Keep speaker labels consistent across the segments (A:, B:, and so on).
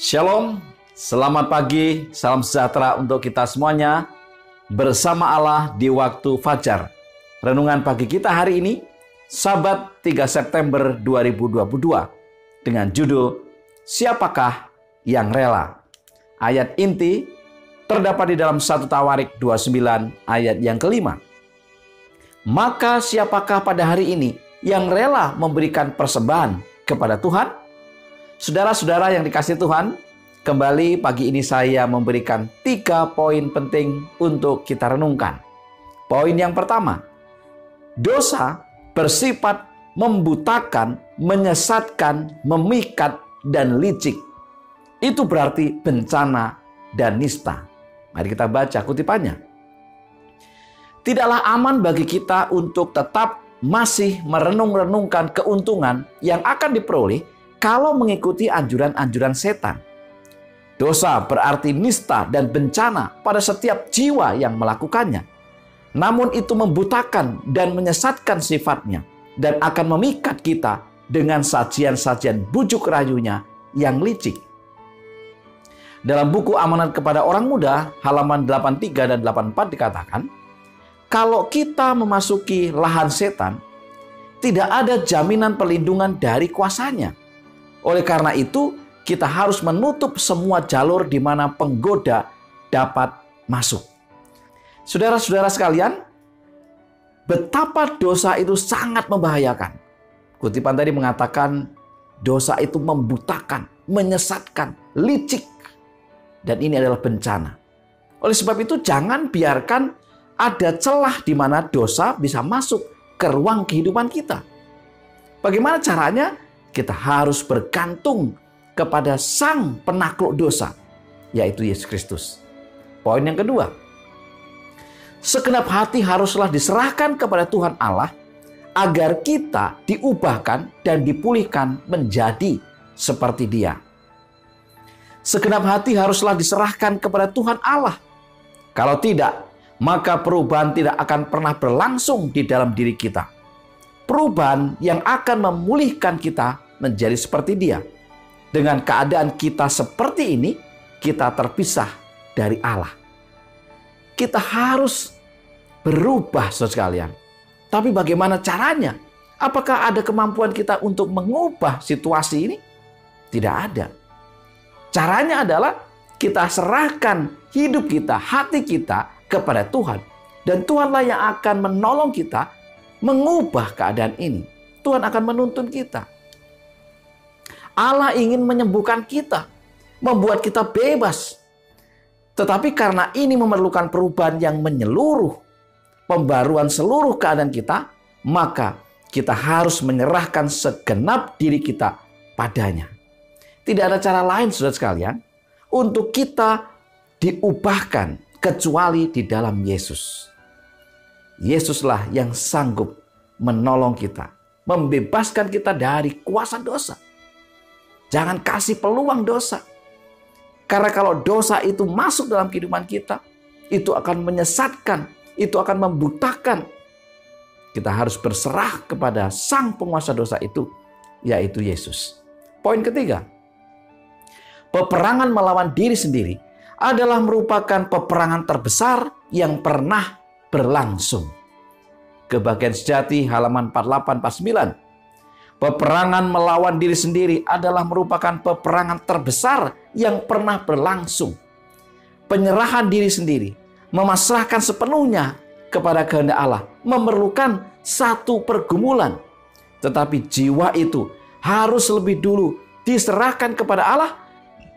A: Shalom, selamat pagi, salam sejahtera untuk kita semuanya. Bersama Allah di waktu fajar. Renungan pagi kita hari ini, Sabat 3 September 2022. Dengan judul, Siapakah yang rela? Ayat inti terdapat di dalam 1 Tawarik 29 ayat yang kelima. Maka siapakah pada hari ini yang rela memberikan persembahan kepada Tuhan? Saudara-saudara yang dikasihi Tuhan, kembali pagi ini saya memberikan 3 poin penting untuk kita renungkan. Poin yang pertama, dosa bersifat membutakan, menyesatkan, memikat, dan licik. Itu berarti bencana dan nista. Mari kita baca kutipannya. Tidaklah aman bagi kita untuk tetap masih merenung-renungkan keuntungan yang akan diperoleh kalau mengikuti anjuran-anjuran setan. Dosa berarti nista dan bencana pada setiap jiwa yang melakukannya. Namun itu membutakan dan menyesatkan sifatnya dan akan memikat kita dengan sajian-sajian bujuk rayunya yang licik. Dalam buku Amanat kepada Orang Muda, halaman 83 dan 84 dikatakan, kalau kita memasuki lahan setan, tidak ada jaminan perlindungan dari kuasanya. Oleh karena itu, kita harus menutup semua jalur di mana penggoda dapat masuk. Saudara-saudara sekalian, betapa dosa itu sangat membahayakan. Kutipan tadi mengatakan, dosa itu membutakan, menyesatkan, licik. Dan ini adalah bencana. Oleh sebab itu, jangan biarkan ada celah di mana dosa bisa masuk ke ruang kehidupan kita. Bagaimana caranya? Kita harus bergantung kepada Sang Penakluk dosa, yaitu Yesus Kristus. Poin yang kedua, segenap hati haruslah diserahkan kepada Tuhan Allah agar kita diubahkan dan dipulihkan menjadi seperti Dia. Segenap hati haruslah diserahkan kepada Tuhan Allah. Kalau tidak, maka perubahan tidak akan pernah berlangsung di dalam diri kita. Perubahan yang akan memulihkan kita menjadi seperti Dia. Dengan keadaan kita seperti ini, kita terpisah dari Allah. Kita harus berubah, saudara sekalian. Tapi bagaimana caranya? Apakah ada kemampuan kita untuk mengubah situasi ini? Tidak ada. Caranya adalah kita serahkan hidup kita, hati kita kepada Tuhan. Dan Tuhanlah yang akan menolong kita mengubah keadaan ini. Tuhan akan menuntun kita. Allah ingin menyembuhkan kita, membuat kita bebas. Tetapi karena ini memerlukan perubahan yang menyeluruh, pembaruan seluruh keadaan kita, maka kita harus menyerahkan segenap diri kita padanya. Tidak ada cara lain, saudara sekalian, untuk kita diubahkan kecuali di dalam Yesus. Yesuslah yang sanggup menolong kita, membebaskan kita dari kuasa dosa. Jangan kasih peluang dosa. Karena kalau dosa itu masuk dalam kehidupan kita, itu akan menyesatkan, itu akan membutakan. Kita harus berserah kepada Sang Penguasa dosa itu, yaitu Yesus. Poin ketiga, peperangan melawan diri sendiri adalah merupakan peperangan terbesar yang pernah berlangsung. Kebahagiaan sejati halaman 48-49. Peperangan melawan diri sendiri adalah merupakan peperangan terbesar yang pernah berlangsung. Penyerahan diri sendiri, memasrahkan sepenuhnya kepada kehendak Allah, memerlukan satu pergumulan. Tetapi jiwa itu harus lebih dulu diserahkan kepada Allah,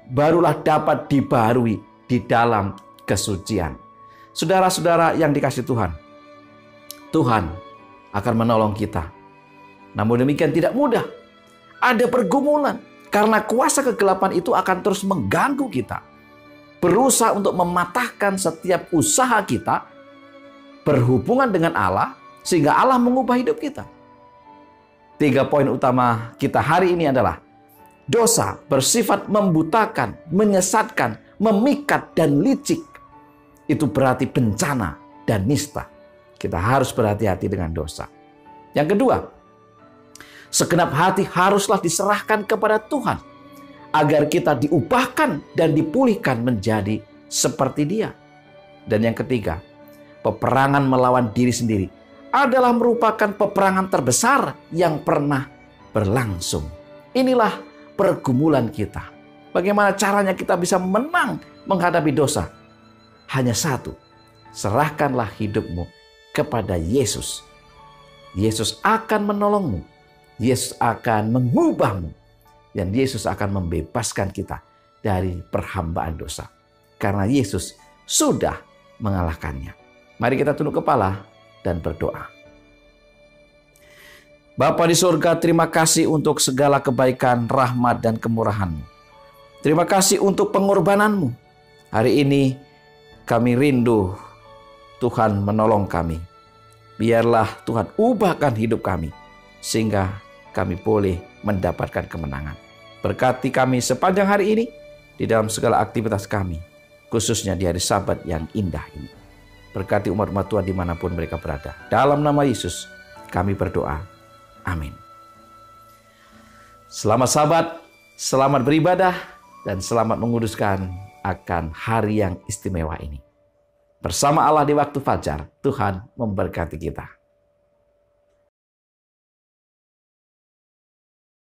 A: barulah dapat dibaharui di dalam kesucian. Saudara-saudara yang dikasihi Tuhan, Tuhan akan menolong kita. Namun demikian tidak mudah. Ada pergumulan. Karena kuasa kegelapan itu akan terus mengganggu kita. Berusaha untuk mematahkan setiap usaha kita berhubungan dengan Allah, sehingga Allah mengubah hidup kita. 3 poin utama kita hari ini adalah dosa bersifat membutakan, menyesatkan, memikat, dan licik. Itu berarti bencana dan nista. Kita harus berhati-hati dengan dosa. Yang kedua, segenap hati haruslah diserahkan kepada Tuhan agar kita diubahkan dan dipulihkan menjadi seperti Dia. Dan yang ketiga, peperangan melawan diri sendiri adalah merupakan peperangan terbesar yang pernah berlangsung. Inilah pergumulan kita. Bagaimana caranya kita bisa menang menghadapi dosa? Hanya satu, serahkanlah hidupmu kepada Yesus. Yesus akan menolongmu. Yesus akan mengubahmu. Dan Yesus akan membebaskan kita dari perhambaan dosa. Karena Yesus sudah mengalahkannya. Mari kita tunduk kepala dan berdoa. Bapa di surga, terima kasih untuk segala kebaikan, rahmat, dan kemurahan-Mu. Terima kasih untuk pengorbanan-Mu. Hari ini kami rindu Tuhan menolong kami. Biarlah Tuhan ubahkan hidup kami, sehingga kami boleh mendapatkan kemenangan. Berkati kami sepanjang hari ini, di dalam segala aktivitas kami, khususnya di hari Sabat yang indah ini. Berkati umat-umat Tuhan dimanapun mereka berada. Dalam nama Yesus kami berdoa. Amin. Selamat Sabat, selamat beribadah, dan selamat menguduskan akan hari yang istimewa ini. Bersama Allah di waktu fajar, Tuhan memberkati kita.